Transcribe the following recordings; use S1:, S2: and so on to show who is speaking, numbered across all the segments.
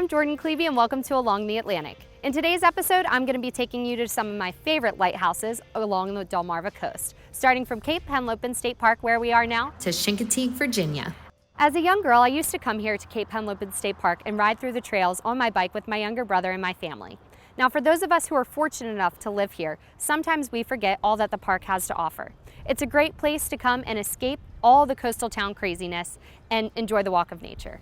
S1: I'm Jordan Klebe and welcome to Along the Atlantic. In today's episode, I'm going to be taking you to some of my favorite lighthouses along the Delmarva coast, starting from Cape Henlopen State Park, where we are now,
S2: to Chincoteague, Virginia.
S1: As a young girl, I used to come here to Cape Henlopen State Park and ride through the trails on my bike with my younger brother and my family. Now, for those of us who are fortunate enough to live here, sometimes we forget all that the park has to offer. It's a great place to come and escape all the coastal town craziness and enjoy the walk of nature.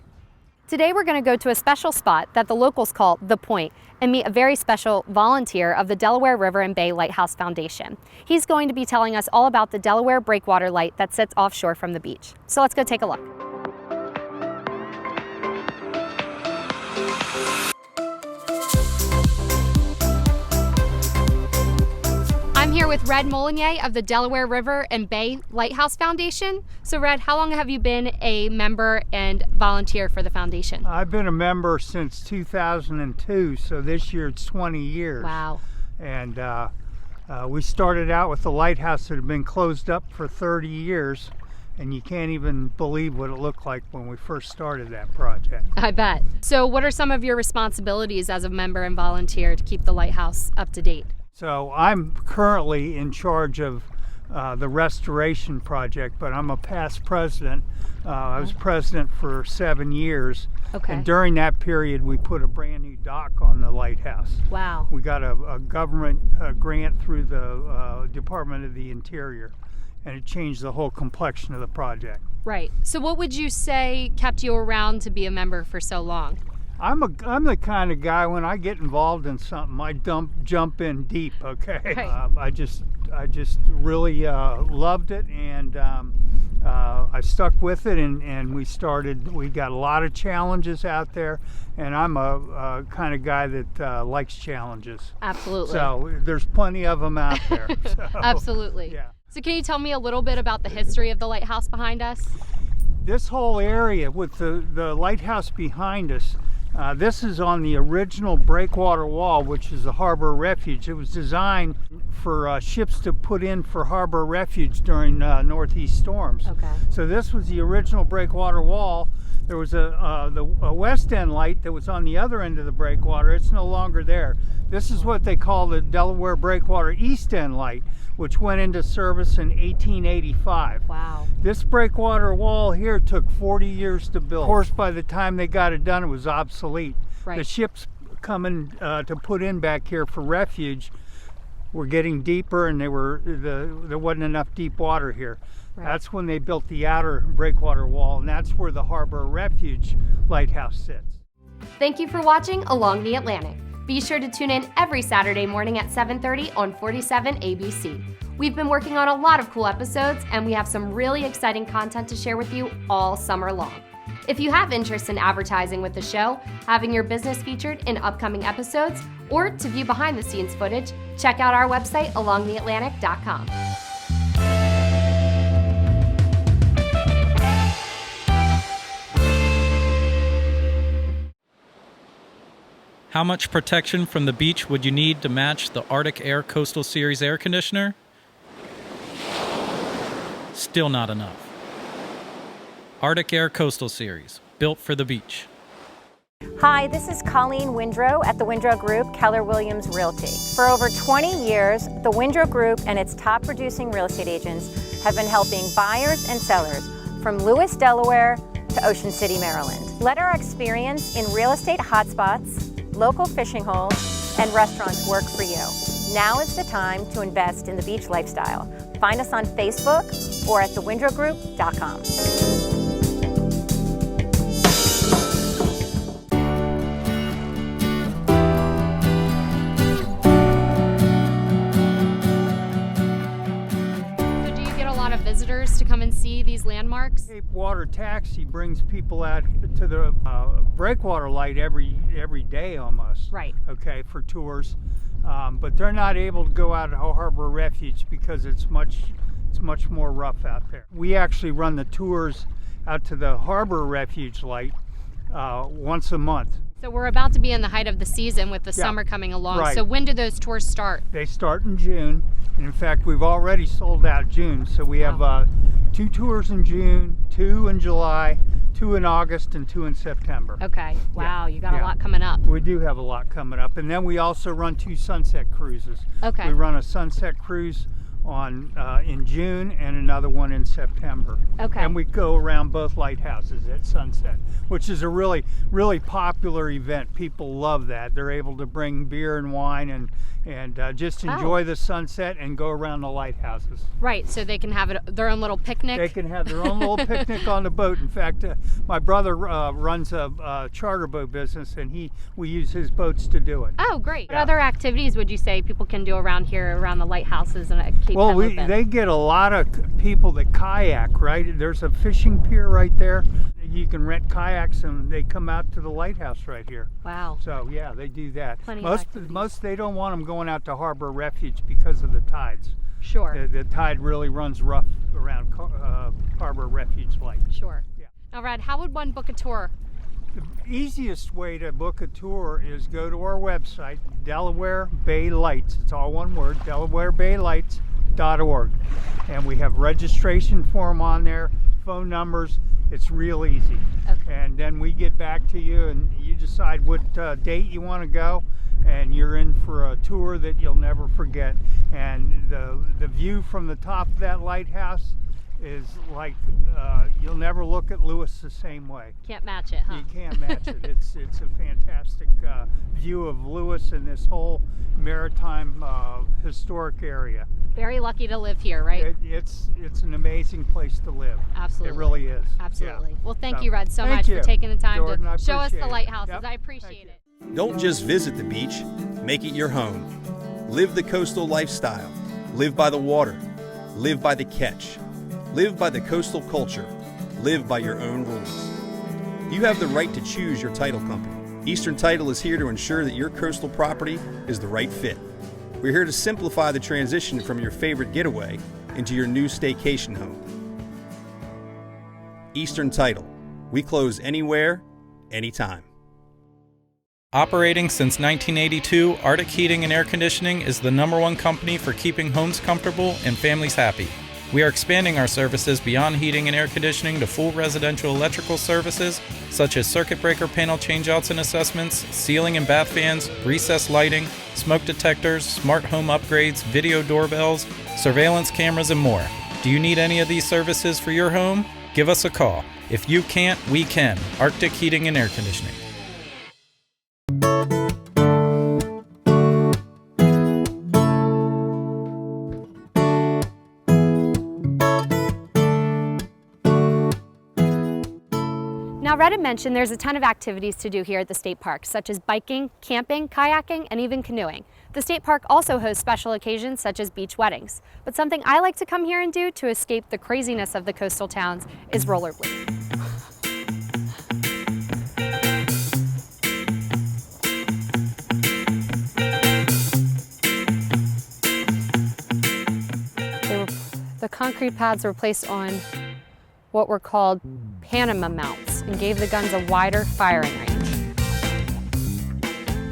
S1: Today we're going to go to a special spot that the locals call The Point and meet a very special volunteer of the Delaware River and Bay Lighthouse Foundation. He's going to be telling us all about the Delaware Breakwater light that sits offshore from the beach. So let's go take a look. I'm here with Red Molyneux of the Delaware River and Bay Lighthouse Foundation. So Red, how long have you been a member and volunteer for the foundation?
S3: I've been a member since 2002, so this year it's 20 years.
S1: Wow.
S3: And we started out with the lighthouse that had been closed up for 30 years, and you can't even believe what it looked like when we first started that project.
S1: I bet. So what are some of your responsibilities as a member and volunteer to keep the lighthouse up to date?
S3: So I'm currently in charge of the restoration project, but I'm a past president. I was president for 7 years.
S1: Okay.
S3: And during that period, we put a brand new dock on the lighthouse.
S1: Wow.
S3: We got a government grant through the Department of the Interior, and it changed the whole complexion of the project.
S1: Right. So what would you say kept you around to be a member for so long?
S3: I'm the kind of guy, when I get involved in something, I jump in deep. Okay.
S1: Right.
S3: I just really loved it, and I stuck with it, and we got a lot of challenges out there, and I'm a kind of guy that likes challenges.
S1: Absolutely.
S3: So there's plenty of them out there. So,
S1: absolutely.
S3: Yeah.
S1: So can you tell me a little bit about the history of the lighthouse behind us?
S3: This whole area with the lighthouse behind us, this is on the original Breakwater wall, which is the harbor refuge. It was designed for ships to put in for harbor refuge during northeast storms.
S1: Okay.
S3: So this was the original Breakwater wall. There was a west end light that was on the other end of the breakwater. It's no longer there. This is what they call the Delaware Breakwater East End light, which went into service in 1885.
S1: Wow.
S3: This breakwater wall here took 40 years to build. Of course, by the time they got it done, it was obsolete.
S1: Right.
S3: The ships coming to put in back here for refuge were getting deeper, and there wasn't enough deep water here.
S1: Right.
S3: That's when they built the outer breakwater wall, and that's where the harbor refuge lighthouse sits.
S1: Thank you for watching Along the Atlantic. Be sure to tune in every Saturday morning at 7:30 on 47 ABC. We've been working on a lot of cool episodes, and we have some really exciting content to share with you all summer long. If you have interest in advertising with the show, having your business featured in upcoming episodes, or to view behind-the-scenes footage, check out our website, alongtheatlantic.com.
S4: How much protection from the beach would you need to match the Arctic Air Coastal Series air conditioner? Still not enough. Arctic Air Coastal Series, built for the beach.
S5: Hi, this is Colleen Windrow at the Windrow Group, Keller Williams Realty. For over 20 years, the Windrow Group and its top producing real estate agents have been helping buyers and sellers from Lewis, Delaware to Ocean City, Maryland. Let our experience in real estate hotspots, local fishing holes, and restaurants work for you. Now is the time to invest in the beach lifestyle. Find us on Facebook or at thewindrowgroup.com.
S1: So do you get a lot of visitors to come and see these landmarks?
S3: Cape Water Taxi brings people out to the breakwater light every day almost.
S1: Right.
S3: Okay, for tours, but they're not able to go out to Harbor Refuge because it's much more rough out there. We actually run the tours out to the Harbor Refuge light once a month.
S1: So we're about to be in the height of the season with the summer coming along.
S3: Right.
S1: So when do those tours start?
S3: They start in June, and in fact we've already sold out June. So we have 2 tours in June, 2 in July, 2 2 in August and 2 in September.
S1: Okay. Wow, you got a
S3: Yeah.
S1: lot coming up.
S3: We do have a lot coming up. And then we also run 2 sunset cruises.
S1: Okay.
S3: We run a sunset cruise in June and another one in September.
S1: Okay.
S3: And we go around both lighthouses at sunset, which is a really popular event. People love that. They're able to bring beer and wine and just enjoy the sunset and go around the lighthouses.
S1: Right, so they can have their own little picnic.
S3: They can have their own little picnic on the boat. In fact, my brother runs a charter boat business, and we use his boats to do it.
S1: Oh, great.
S3: Yeah.
S1: What other activities would you say people can do around here, around the lighthouses and at Cape Henlopen?
S3: They get a lot of people that kayak, right? There's a fishing pier right there. You can rent kayaks, and they come out to the lighthouse right here.
S1: Wow.
S3: So yeah, they do that.
S1: Plenty of activities.
S3: Most they don't want them going out to Harbor Refuge because of the tides.
S1: Sure.
S3: The tide really runs rough around Harbor Refuge Light.
S1: Sure.
S3: Yeah.
S1: Now, Red, how would one book a tour?
S3: The easiest way to book a tour is go to our website, Delaware Bay Lights. It's all one word, DelawareBayLights.org. And we have registration form on there, phone numbers. It's real easy.
S1: Okay.
S3: And then we get back to you, and you decide what date you want to go, and you're in for a tour that you'll never forget. And the view from the top of that lighthouse is like you'll never look at Lewis the same way.
S1: Can't match it, huh?
S3: You can't match it. It's a fantastic view of Lewis and this whole maritime historic area.
S1: Very lucky to live here, right?
S3: It's an amazing place to live.
S1: Absolutely.
S3: It really is.
S1: Absolutely.
S3: Yeah.
S1: Well, thank
S3: So,
S1: you, Red, so
S3: thank
S1: much
S3: you,
S1: for taking the time
S3: Jordan, I
S1: to show us the
S3: appreciate it.
S1: lighthouses.
S3: Yep.
S1: I appreciate it.
S2: Don't just visit the beach, make it your home. Live the coastal lifestyle. Live by the water. Live by the catch. Live by the coastal culture. Live by your own rules. You have the right to choose your title company. Eastern Title is here to ensure that your coastal property is the right fit. We're here to simplify the transition from your favorite getaway into your new staycation home. Eastern Title. We close anywhere, anytime.
S4: Operating since 1982, Arctic Heating and Air Conditioning is the #1 company for keeping homes comfortable and families happy. We are expanding our services beyond heating and air conditioning to full residential electrical services, such as circuit breaker panel changeouts and assessments, ceiling and bath fans, recessed lighting, smoke detectors, smart home upgrades, video doorbells, surveillance cameras, and more. Do you need any of these services for your home? Give us a call. If you can't, we can. Arctic Heating and Air Conditioning.
S1: Now, Red had mentioned there's a ton of activities to do here at the state park, such as biking, camping, kayaking, and even canoeing. The state park also hosts special occasions such as beach weddings. But something I like to come here and do to escape the craziness of the coastal towns is rollerblade. The concrete pads were placed on what were called Panama mounts and gave the guns a wider firing range.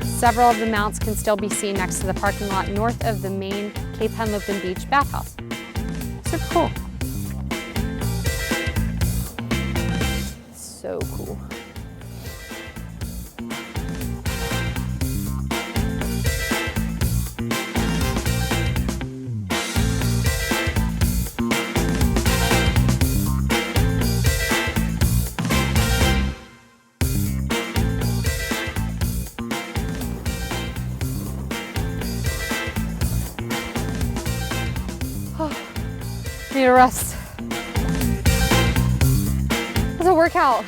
S1: Several of the mounts can still be seen next to the parking lot north of the main Cape Henlopen Beach bathhouse. Super cool. So cool. Need a rest. It's a workout.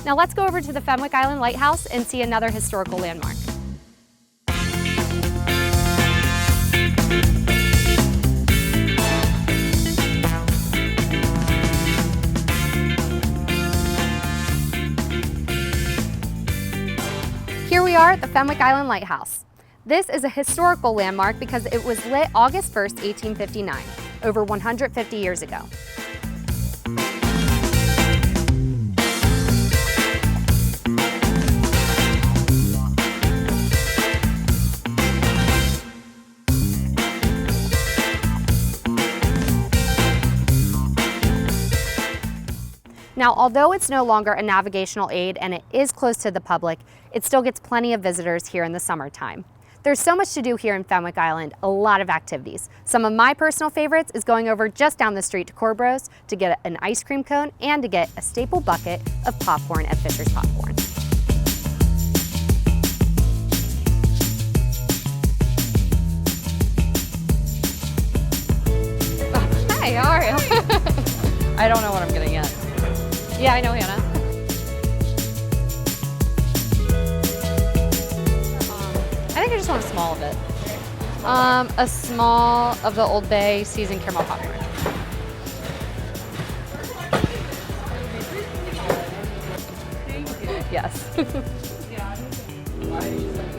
S1: Now let's go over to the Fenwick Island Lighthouse and see another historical landmark. Here we are at the Fenwick Island Lighthouse. This is a historical landmark because it was lit August 1st, 1859, over 150 years ago. Now, although it's no longer a navigational aid and it is closed to the public, it still gets plenty of visitors here in the summertime. There's so much to do here in Fenwick Island, a lot of activities. Some of my personal favorites is going over just down the street to Corbros to get an ice cream cone and to get a staple bucket of popcorn at Fisher's Popcorn. Hi, how are you? I don't know what I'm getting yet. Yeah, I know Hannah. I think I just want a small of it. A small of the Old Bay seasoned caramel popcorn. Yes.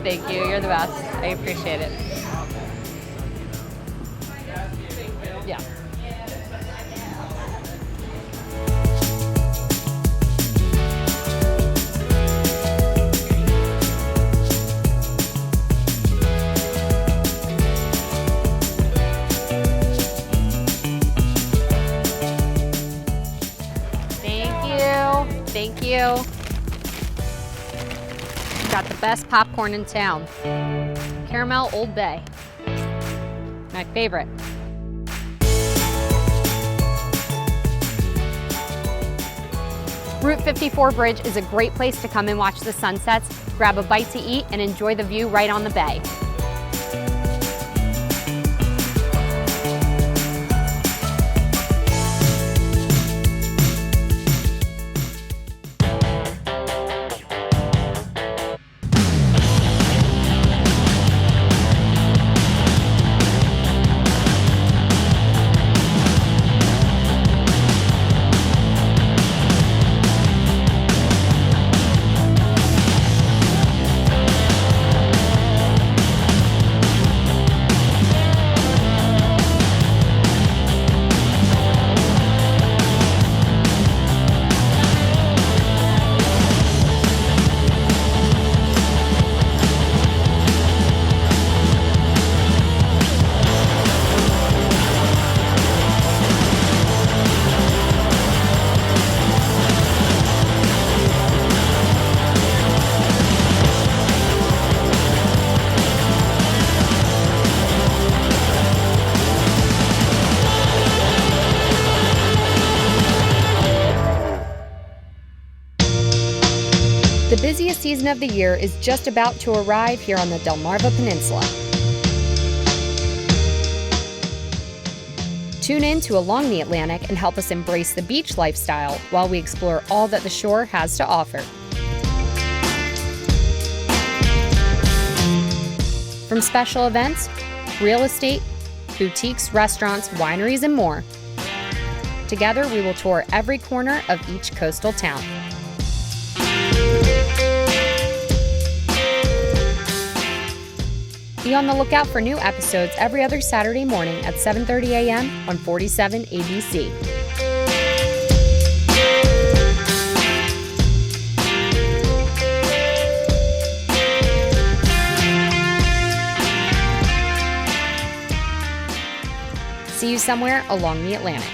S1: Thank you, you're the best. I appreciate it. Yeah. Thank you. Got the best popcorn in town. Caramel Old Bay. My favorite. Route 54 Bridge is a great place to come and watch the sunsets, grab a bite to eat, and enjoy the view right on the bay. The busiest season of the year is just about to arrive here on the Delmarva Peninsula. Tune in to Along the Atlantic and help us embrace the beach lifestyle while we explore all that the shore has to offer. From special events, real estate, boutiques, restaurants, wineries, and more. Together, we will tour every corner of each coastal town. Be on the lookout for new episodes every other Saturday morning at 7:30 a.m. on 47 ABC. See you somewhere along the Atlantic.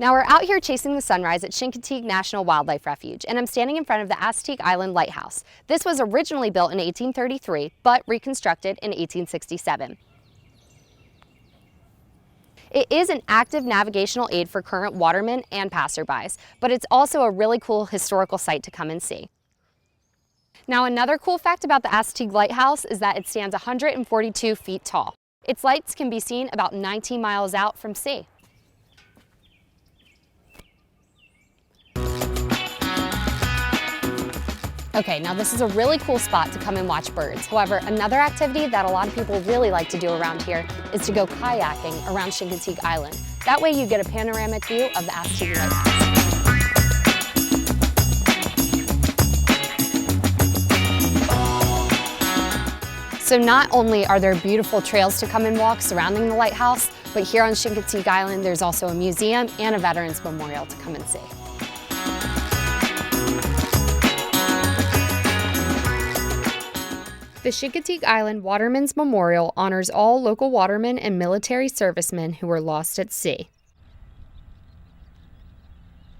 S1: Now we're out here chasing the sunrise at Chincoteague National Wildlife Refuge, and I'm standing in front of the Assateague Lighthouse. This was originally built in 1833, but reconstructed in 1867. It is an active navigational aid for current watermen and passerbys, but it's also a really cool historical site to come and see. Now another cool fact about the Assateague Lighthouse is that it stands 142 feet tall. Its lights can be seen about 19 miles out from sea. Okay, now this is a really cool spot to come and watch birds. However, another activity that a lot of people really like to do around here is to go kayaking around Chincoteague Island. That way you get a panoramic view of the Assateague Lighthouse. So not only are there beautiful trails to come and walk surrounding the lighthouse, but here on Chincoteague Island there's also a museum and a Veterans Memorial to come and see. The Chincoteague Island Watermen's Memorial honors all local watermen and military servicemen who were lost at sea.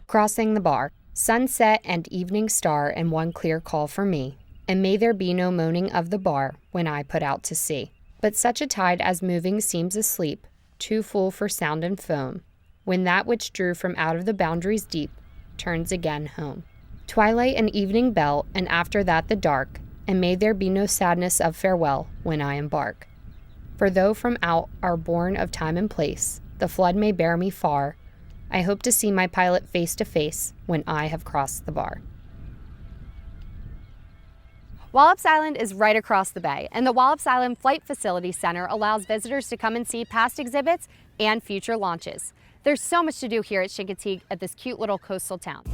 S1: Crossing the bar, sunset and evening star and one clear call for me, and may there be no moaning of the bar when I put out to sea. But such a tide as moving seems asleep, too full for sound and foam, when that which drew from out of the boundaries deep turns again home. Twilight and evening bell, and after that the dark, and may there be no sadness of farewell when I embark. For though from out our bourne of time and place the flood may bear me far, I hope to see my pilot face to face when I have crossed the bar. Wallops Island is right across the bay, and the Wallops Island Flight Facility Center allows visitors to come and see past exhibits and future launches. There's so much to do here at Chincoteague at this cute little coastal town.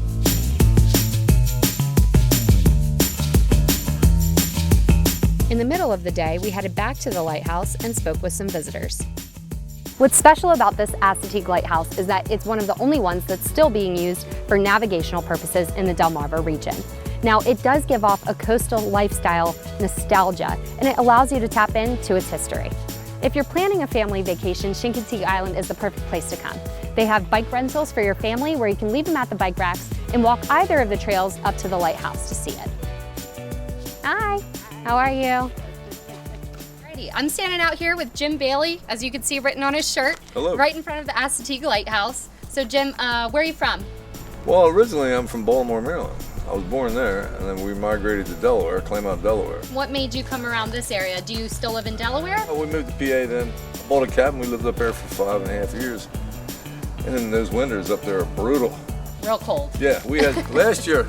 S1: In the middle of the day, we headed back to the lighthouse and spoke with some visitors. What's special about this Assateague Lighthouse is that it's one of the only ones that's still being used for navigational purposes in the Delaware region. Now, it does give off a coastal lifestyle nostalgia, and it allows you to tap into its history. If you're planning a family vacation, Chincoteague Island is the perfect place to come. They have bike rentals for your family where you can leave them at the bike racks and walk either of the trails up to the lighthouse to see it. Hi. How are you? Alrighty, I'm standing out here with Jim Bailey, as you can see written on his shirt.
S6: Hello.
S1: Right in front of the Assateague Lighthouse. So Jim, where are you from?
S6: Well, originally I'm from Baltimore, Maryland. I was born there, and then we migrated to Delaware, Klebe, Delaware.
S1: What made you come around this area? Do you still live in Delaware?
S6: We moved to PA then. I bought a cabin. We lived up there for 5.5 years. And then those winters up there are brutal.
S1: Real cold.
S6: Yeah, we had, last year,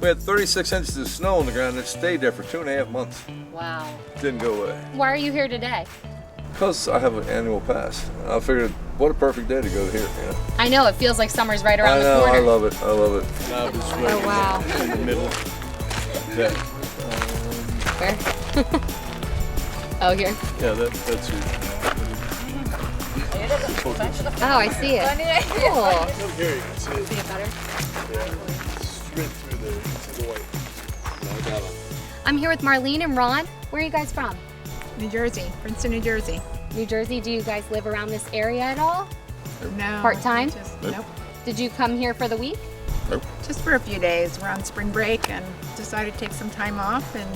S6: we had 36 inches of snow on the ground and it stayed there for 2.5 months.
S1: Wow.
S6: Didn't go away.
S1: Why are you here today?
S6: Because I have an annual pass. I figured, what a perfect day to go here, you know?
S1: I know, it feels like summer's right around
S6: I
S1: the
S6: know,
S1: corner.
S6: I love it, I love it.
S1: Oh, wow.
S6: In the middle. Yeah.
S1: Where? Oh, here?
S6: Yeah, that's it.
S1: Oh, I see it. Cool.
S6: Here you can see it.
S1: See it better?
S6: Straight through there, you can see the white. I got it.
S1: I'm here with Marlene and Ron. Where are you guys from?
S7: New Jersey, Princeton, New Jersey.
S1: New Jersey. Do you guys live around this area at all?
S7: No.
S1: Part-time?
S7: Nope.
S1: Did you come here for the week?
S7: Just for a few days. We're on spring break and decided to take some time off and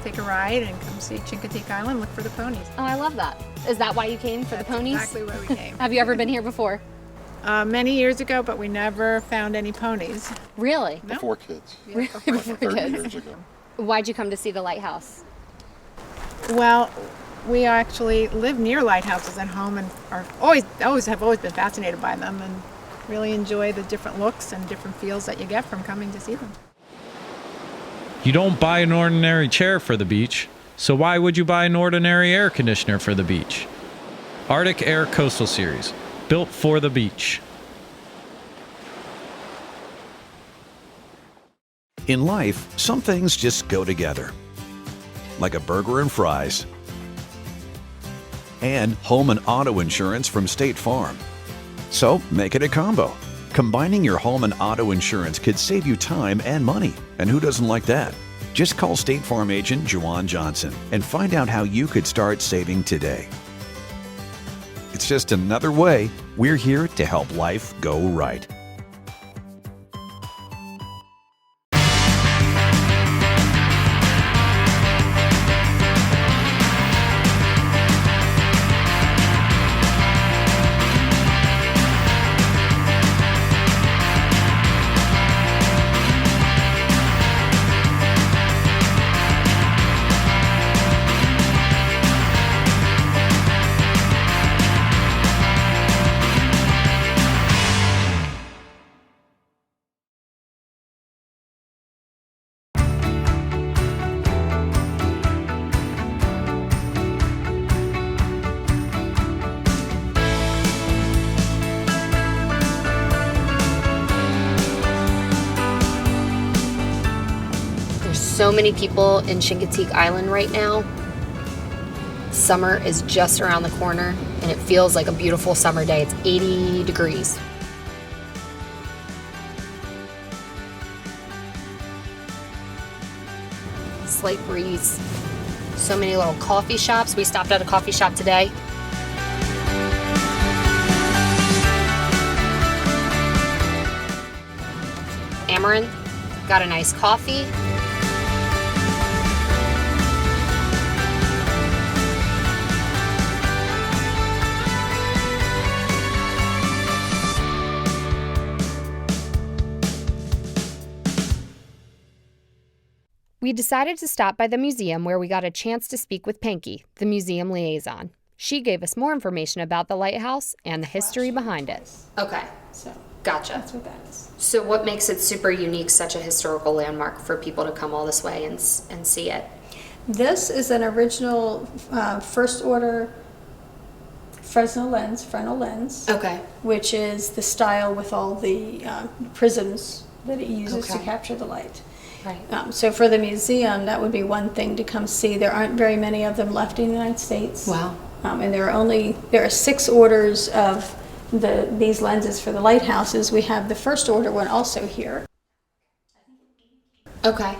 S7: take a ride and come see Chincoteague Island, look for the ponies.
S1: Oh, I love that. Is that why you came, for the ponies?
S7: Exactly why we came.
S1: Have you ever been here before?
S7: Many years ago, but we never found any ponies.
S1: Really?
S7: No.
S8: Before kids.
S1: Really? Before
S8: 30
S1: kids.
S8: years ago.
S1: Why'd you come to see the lighthouse?
S7: Well, we actually live near lighthouses at home and are always been fascinated by them and really enjoy the different looks and different feels that you get from coming to see them.
S4: You don't buy an ordinary chair for the beach, so why would you buy an ordinary air conditioner for the beach? Arctic Air Coastal Series, built for the beach.
S9: In life, some things just go together. Like a burger and fries. And home and auto insurance from State Farm. So make it a combo. Combining your home and auto insurance could save you time and money. And who doesn't like that? Just call State Farm agent Juwan Johnson and find out how you could start saving today. It's just another way we're here to help life go right.
S1: So many people in Chincoteague Island right now. Summer is just around the corner and it feels like a beautiful summer day. It's 80 degrees. Slight breeze. So many little coffee shops. We stopped at a coffee shop today. Amarin got a nice coffee. We decided to stop by the museum where we got a chance to speak with Pinky, the museum liaison. She gave us more information about the lighthouse and the history behind it. Okay,
S7: So
S1: gotcha.
S7: that's what that is.
S1: So what makes it super unique, such a historical landmark for people to come all this way and see it?
S8: This is an original first order frontal lens,
S1: Okay.
S8: which is the style with all the prisms that it uses to
S1: Okay.
S8: capture the light.
S1: Right.
S8: So for the museum, that would be one thing to come see. There aren't very many of them left in the United States.
S1: Wow.
S8: And there are 6 orders of these lenses for the lighthouses. We have the first order one also here,
S1: Okay.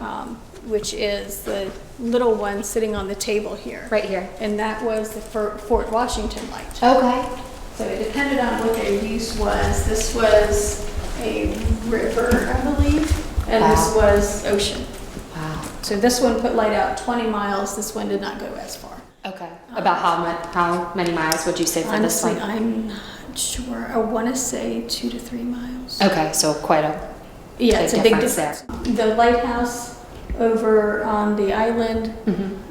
S8: which is the little one sitting on the table here.
S1: Right here.
S8: And that was the Fort Washington light.
S1: Okay.
S8: So it depended on what their use was. This was a river, I believe, and this
S1: Wow.
S8: was ocean.
S1: Wow.
S8: So this one put light out 20 miles. This one did not go as far.
S1: Okay. About how many miles would you say for this
S8: Honestly,
S1: one?
S8: I'm not sure. I want to say 2 to 3 miles.
S1: Okay, so quite a
S8: Yeah, it's a big
S1: difference
S8: difference. The lighthouse over on the island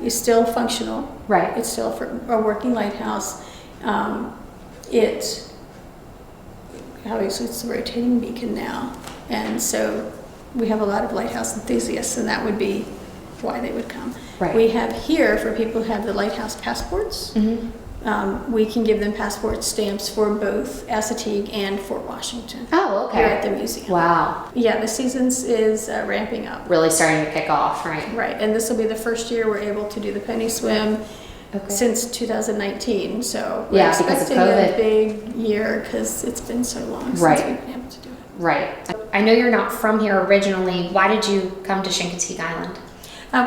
S8: is still functional.
S1: Right.
S8: It's still a working lighthouse. Obviously it's a rotating beacon now, and so we have a lot of lighthouse enthusiasts, and that would be why they would come.
S1: Right.
S8: We have here, for people who have the lighthouse passports, we can give them passport stamps for both Assateague and Fort Washington.
S1: Oh, okay.
S8: Here at the museum.
S1: Wow.
S8: Yeah, the seasons is ramping up.
S1: Really starting to kick off, right?
S8: Right, and this will be the first year we're able to do the pony swim since 2019. So we're
S1: Yeah, because of
S8: expecting
S1: COVID.
S8: a big year because it's been so long
S1: Right.
S8: since we've been able to do it.
S1: Right. I know you're not from here originally. Why did you come to Chincoteague Island?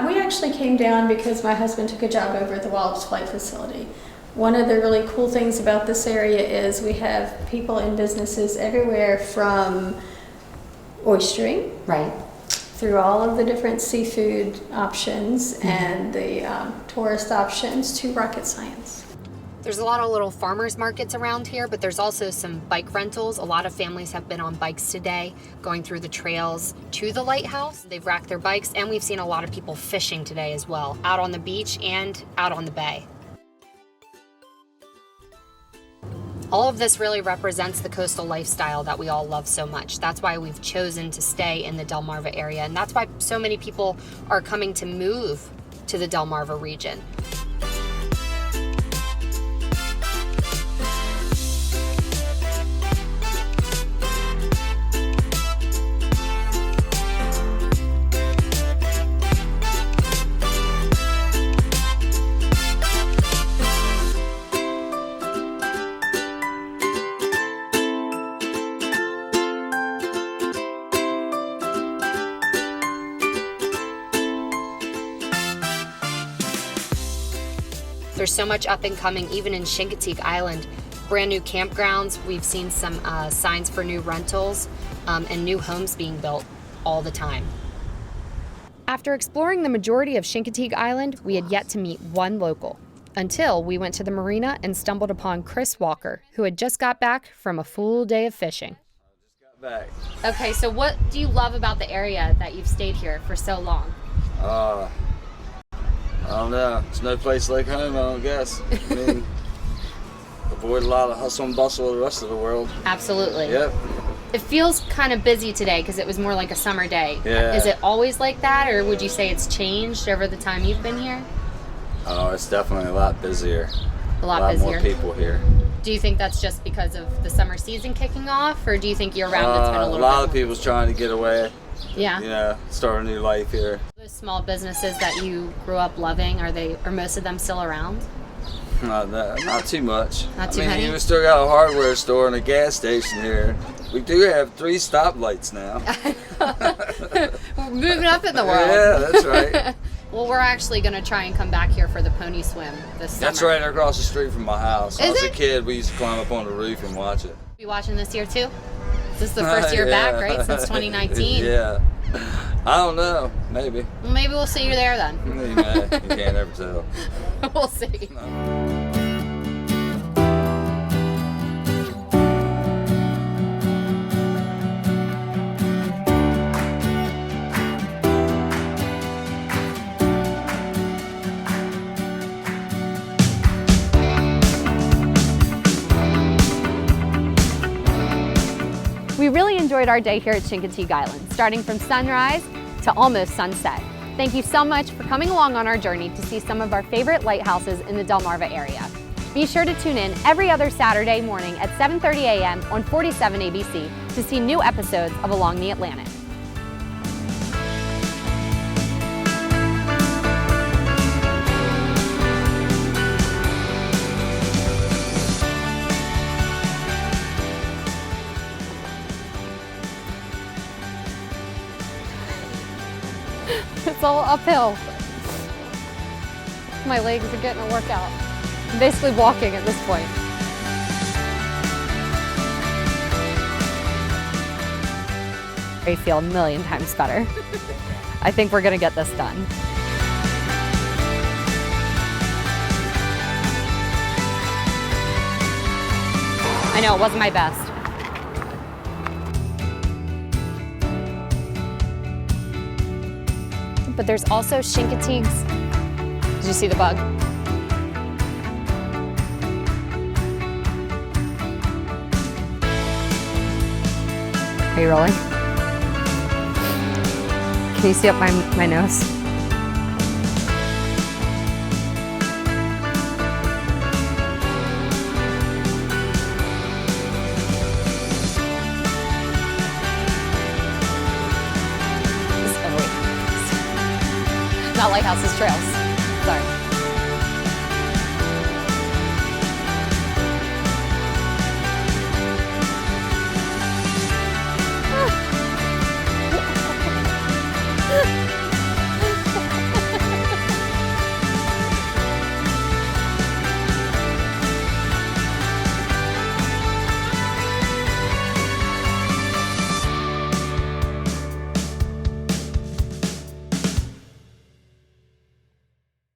S8: We actually came down because my husband took a job over at the Wallops Flight Facility. One of the really cool things about this area is we have people and businesses everywhere from oystering,
S1: Right.
S8: through all of the different seafood options and the tourist options to rocket science.
S1: There's a lot of little farmers markets around here, but there's also some bike rentals. A lot of families have been on bikes today, going through the trails to the lighthouse. They've racked their bikes, and we've seen a lot of people fishing today as well, out on the beach and out on the bay. All of this really represents the coastal lifestyle that we all love so much. That's why we've chosen to stay in the Delmarva area, and that's why so many people are coming to move to the Delmarva region. There's so much up and coming, even in Chincoteague Island. Brand new campgrounds. We've seen some signs for new rentals and new homes being built all the time. After exploring the majority of Chincoteague Island, we had yet to meet one local, until we went to the marina and stumbled upon Chris Walker, who had just got back from a full day of fishing.
S10: Back.
S1: Okay, so what do you love about the area that you've stayed here for so long?
S10: I don't know. It's no place like home, I don't guess. I mean, avoid a lot of hustle and bustle of the rest of the world.
S1: Absolutely.
S10: Yep.
S1: It feels kind of busy today because it was more like a summer day.
S10: Yeah.
S1: Is it always like that, or would you say it's changed over the time you've been here?
S10: Oh, it's definitely a lot busier.
S1: A lot busier.
S10: More people here.
S1: Do you think that's just because of the summer season kicking off, or do you think year-round it's been a little bit
S10: lot of
S1: more?
S10: people's trying to get away.
S1: Yeah.
S10: You know, start a new life here.
S1: Those small businesses that you grew up loving, are most of them still around?
S10: Not too much.
S1: Not too
S10: I mean,
S1: many?
S10: we still got a hardware store and a gas station here. We do have 3 stoplights now.
S1: We're moving up in the world.
S10: Yeah, that's right.
S1: Well, we're actually going to try and come back here for the pony swim this summer.
S10: That's right across the street from my house. When I
S1: Is
S10: was a
S1: it?
S10: kid, we used to climb up on the roof and watch it.
S1: You watching this year too? This is the first year back, right? Since 2019.
S10: Yeah. I don't know. Maybe.
S1: Well, maybe we'll see you there then.
S10: You can't ever tell.
S1: We'll see. We really enjoyed our day here at Chincoteague Island, starting from sunrise to almost sunset. Thank you so much for coming along on our journey to see some of our favorite lighthouses in the Delmarva area. Be sure to tune in every other Saturday morning at 7:30 a.m. on 47 ABC to see new episodes of Along the Atlantic. It's all uphill. My legs are getting a workout. I'm basically walking at this point. I feel a million times better. I think we're gonna get this done. I know, it wasn't my best. But there's also Chincoteague's. Did you see the bug? Are you rolling? Can you see up my nose? Not lighthouses, trails. Sorry.